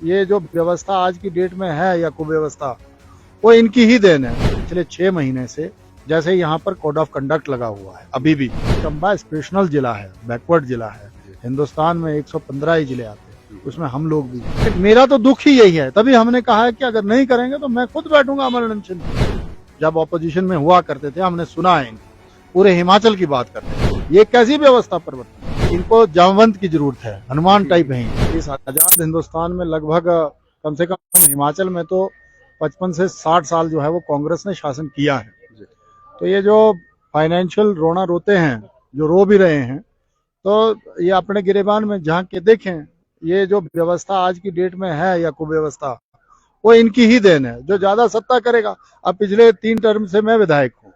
ये जो व्यवस्था आज की डेट में है या कुव्यवस्था, वो इनकी ही देन है। पिछले 6 महीने से जैसे यहाँ पर कोड ऑफ कंडक्ट लगा हुआ है, अभी भी चंबा स्पेशनल जिला है, बैकवर्ड जिला है। हिंदुस्तान में 115 ही जिले आते हैं, उसमें हम लोग भी। मेरा तो दुख ही यही है, तभी हमने कहा है कि अगर नहीं करेंगे तो मैं खुद बैठूंगा अमर अनशन। जब ऑपोजिशन में हुआ करते थे हमने सुना है, पूरे हिमाचल की बात करते हैं। ये कैसी व्यवस्था परिवर्तन, इनको जामवंत की जरूरत है, हनुमान टाइप है। इस आजाद हिंदुस्तान में लगभग कम से कम हिमाचल में तो 55 से 60 साल जो है वो कांग्रेस ने शासन किया है। तो ये जो फाइनेंशियल रोना रोते हैं, जो रो भी रहे हैं, तो ये अपने गिरेबान में झांक के देखें। ये जो व्यवस्था आज की डेट में है या कुव्यवस्था, वो इनकी ही देन है। जो ज्यादा सत्ता करेगा, अब पिछले 3 टर्म से मैं विधायक हूँ,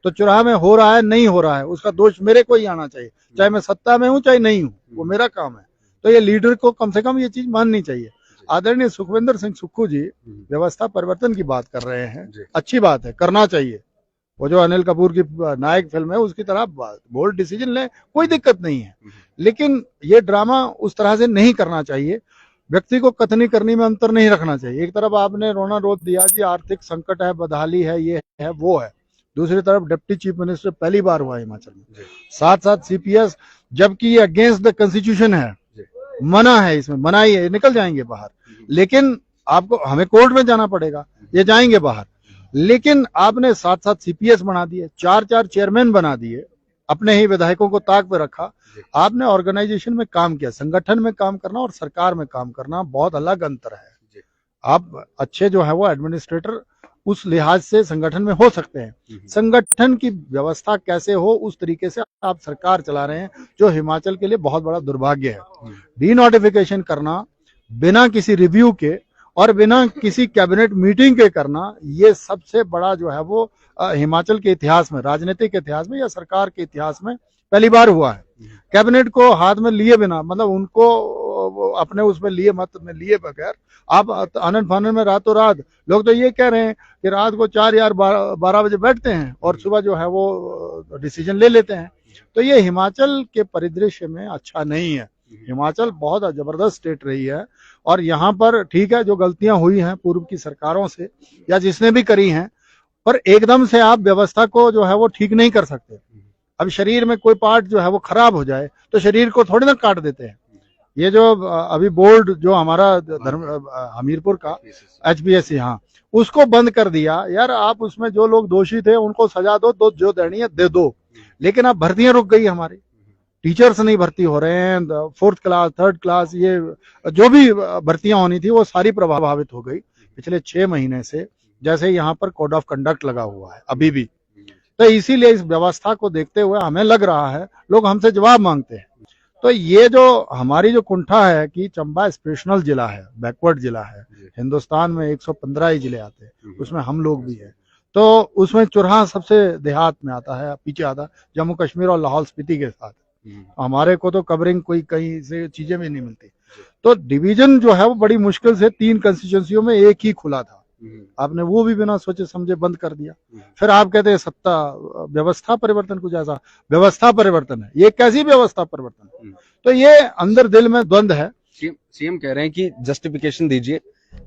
तो चुनाव में हो रहा है नहीं हो रहा है, उसका दोष मेरे को ही आना चाहिए, चाहे मैं सत्ता में हूँ चाहे नहीं हूँ, वो मेरा काम है। तो ये लीडर को कम से कम ये चीज माननी चाहिए। आदरणीय सुखविंदर सिंह सुक्खू जी व्यवस्था परिवर्तन की बात कर रहे हैं, अच्छी बात है, करना चाहिए। वो जो अनिल कपूर की नायक फिल्म है उसकी तरह बोल्ड डिसीजन ले, कोई दिक्कत नहीं है, लेकिन ये ड्रामा उस तरह से नहीं करना चाहिए। व्यक्ति को कथनी करनी में अंतर नहीं रखना चाहिए। एक तरफ आपने रोना रोक दिया जी आर्थिक संकट है, बदहाली है, ये है वो है, दूसरी तरफ डिप्टी चीफ मिनिस्टर पहली बार हुआ हिमाचल में, साथ साथ सीपीएस, जबकि ये अगेंस्ट द कॉन्स्टिट्यूशन है, मना है, इसमें मनाही है, निकल जाएंगे बाहर। लेकिन आपको हमें कोर्ट में जाना पड़ेगा, ये जाएंगे बाहर। लेकिन आपने साथ साथ सीपीएस बना दिए, 4 चेयरमैन बना दिए, अपने ही विधायकों को ताक पे रखा। आपने ऑर्गेनाइजेशन में काम किया, संगठन में काम करना और सरकार में काम करना बहुत अलग अंतर है। आप अच्छे जो है वो एडमिनिस्ट्रेटर उस लिहाज से संगठन में हो सकते हैं, संगठन की व्यवस्था कैसे हो उस तरीके से आप सरकार चला रहे हैं, जो हिमाचल के लिए बहुत बड़ा दुर्भाग्य है। डीनोटिफिकेशन करना बिना किसी रिव्यू के और बिना किसी कैबिनेट मीटिंग के करना, ये सबसे बड़ा जो है वो हिमाचल के इतिहास में, राजनीतिक इतिहास में या सरकार के इतिहास में पहली बार हुआ है। कैबिनेट को हाथ में लिए बिना, मतलब उनको अपने उसमें लिए मत में लिए बगैर आप आनंद फानन में रातों रात, लोग तो ये कह रहे हैं कि रात को 4 या 12 बजे बैठते हैं और सुबह जो है वो डिसीजन ले लेते हैं। तो ये हिमाचल के परिदृश्य में अच्छा नहीं है। हिमाचल बहुत जबरदस्त स्टेट रही है और यहाँ पर ठीक है जो गलतियां हुई हैं पूर्व की सरकारों से या जिसने भी करी हैं, पर एकदम से आप व्यवस्था को जो है वो ठीक नहीं कर सकते। अब शरीर में कोई पार्ट जो है वो खराब हो जाए तो शरीर को थोड़ी ना काट देते हैं। ये जो अभी बोर्ड जो हमारा हमीरपुर का HPSC, हाँ, उसको बंद कर दिया। यार आप उसमें जो लोग दोषी थे उनको सजा दो, जो देनी है दे दो, लेकिन अब भर्तियां रुक गई, हमारी टीचर्स नहीं भर्ती हो रहे हैं, 4th क्लास 3rd क्लास, ये जो भी भर्तियां होनी थी वो सारी प्रभावित हो गई पिछले 6 महीने से, जैसे यहाँ पर कोड ऑफ कंडक्ट लगा हुआ है, अभी भी। तो इसीलिए इस व्यवस्था को देखते हुए हमें लग रहा है लोग हमसे जवाब मांगते हैं। तो ये जो हमारी जो कुंठा है कि चंबा स्पेशनल जिला है, बैकवर्ड जिला है, हिंदुस्तान में 115 ही जिले आते हैं, उसमें हम लोग भी है। तो उसमें चुराहा सबसे देहात में आता है, पीछे आता जम्मू कश्मीर और लाहौल स्पीति के साथ। हमारे को तो कवरिंग कोई कहीं से चीजें भी नहीं मिलती। तो डिवीजन जो है वो बड़ी मुश्किल से 3 कंस्टिट्यूंसियों में एक ही खुला था, आपने वो भी बिना सोचे समझे बंद कर दिया। फिर आप कहते हैं सत्ता व्यवस्था परिवर्तन, कुछ ऐसा व्यवस्था परिवर्तन है, ये कैसी व्यवस्था परिवर्तन? तो ये अंदर दिल में द्वंद है। सीएम कह रहे हैं कि जस्टिफिकेशन दीजिए,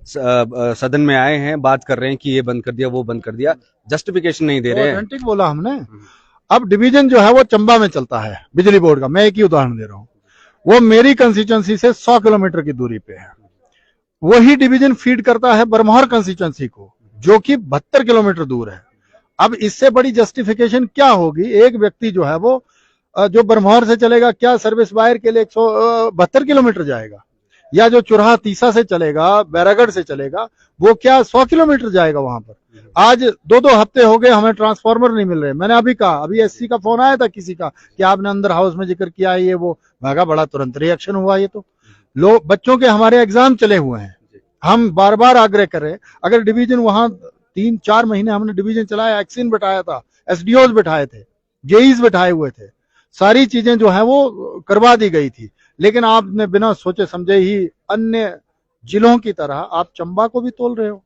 सदन में आए हैं, बात कर रहे हैं कि ये बंद कर दिया वो बंद कर दिया, जस्टिफिकेशन नहीं दे रहे हैं। ऑथेंटिक बोला हमने। अब डिवीजन जो है वो चंबा में चलता है बिजली बोर्ड का, मैं एक ही उदाहरण दे रहा हूँ, वो मेरी कंस्टिट्यूंसी से 100 किलोमीटर की दूरी पे है। वही डिवीजन फीड करता है बरमौर कंस्टिट्यूंसी को, जो कि 72 किलोमीटर दूर है। अब इससे बड़ी जस्टिफिकेशन क्या होगी? एक व्यक्ति जो है वो जो बरमौर से चलेगा, क्या सर्विस वायर के लिए 172 किलोमीटर जाएगा? या जो चुराहा तीसा से चलेगा, बैरागढ़ से चलेगा, वो क्या 100 किलोमीटर जाएगा वहां पर? आज 2 हफ्ते हो गए हमें ट्रांसफार्मर नहीं मिल रहे। मैंने अभी कहा, अभी SC का फोन आया था किसी का कि आपने अंदर हाउस में जिक्र किया है, ये वो, मैं बड़ा तुरंत रिएक्शन हुआ। ये तो लोग, बच्चों के हमारे एग्जाम चले हुए हैं, हम बार बार आग्रह कर रहे हैं। अगर डिवीजन वहां 3-4 महीने हमने डिवीजन चलाया, एक्सिन बैठाया था, SDOs बैठाए थे, JEs बैठाए हुए थे, सारी चीजें जो है वो करवा दी गई थी, लेकिन आपने बिना सोचे समझे ही अन्य जिलों की तरह आप चंबा को भी तोल रहे हो,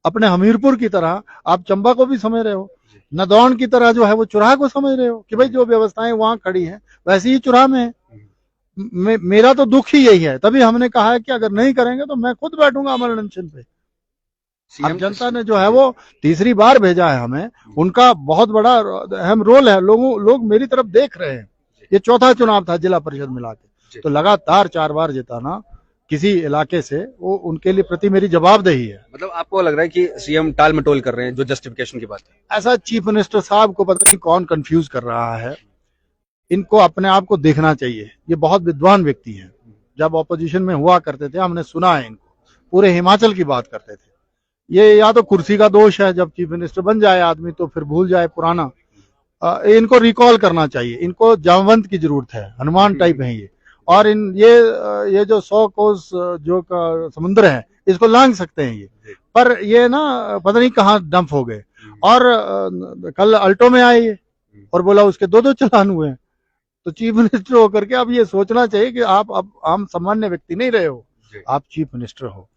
अपने हमीरपुर की तरह आप चंबा को भी समझ रहे हो, नदौन की तरह जो है वो चुराहा को समझ रहे हो कि भाई जो व्यवस्थाएं वहां खड़ी हैं वैसी ही चुराहा में है। मेरा तो दुख ही यही है, तभी हमने कहा है कि अगर नहीं करेंगे तो मैं खुद बैठूंगा अमर अनशन पे। अब जनता ने जो है वो तीसरी बार भेजा है हमें, उनका बहुत बड़ा अहम रोल है। लोग मेरी तरफ देख रहे हैं। ये चौथा चुनाव था जिला परिषद मिला के, तो लगातार 4 बार जिताना किसी इलाके से, वो उनके लिए प्रति मेरी जवाबदेही है। मतलब आपको लग रहा है कि सीएम टाल मटोल कर रहे हैं जो जस्टिफिकेशन की बात है? ऐसा चीफ मिनिस्टर साहब को पता नहीं कौन कंफ्यूज कर रहा है। इनको अपने आप को देखना चाहिए। ये बहुत विद्वान व्यक्ति हैं। जब ऑपोजिशन में हुआ करते थे हमने सुना है इनको, पूरे हिमाचल की बात करते थे। ये या तो कुर्सी का दोष है, जब चीफ मिनिस्टर बन जाए आदमी तो फिर भूल जाए पुराना। इनको रिकॉल करना चाहिए। इनको जामवंत की जरूरत है, हनुमान टाइप है ये। और ये जो 100 कोस जो का समुद्र है इसको लांग सकते हैं ये, पर ये ना पता नहीं कहाँ डंप हो गए। और कल अल्टो में आए ये और बोला उसके 2-2 चालान हुए हैं। तो चीफ मिनिस्टर होकर के अब ये सोचना चाहिए कि आप अब आम सामान्य व्यक्ति नहीं रहे हो, आप चीफ मिनिस्टर हो।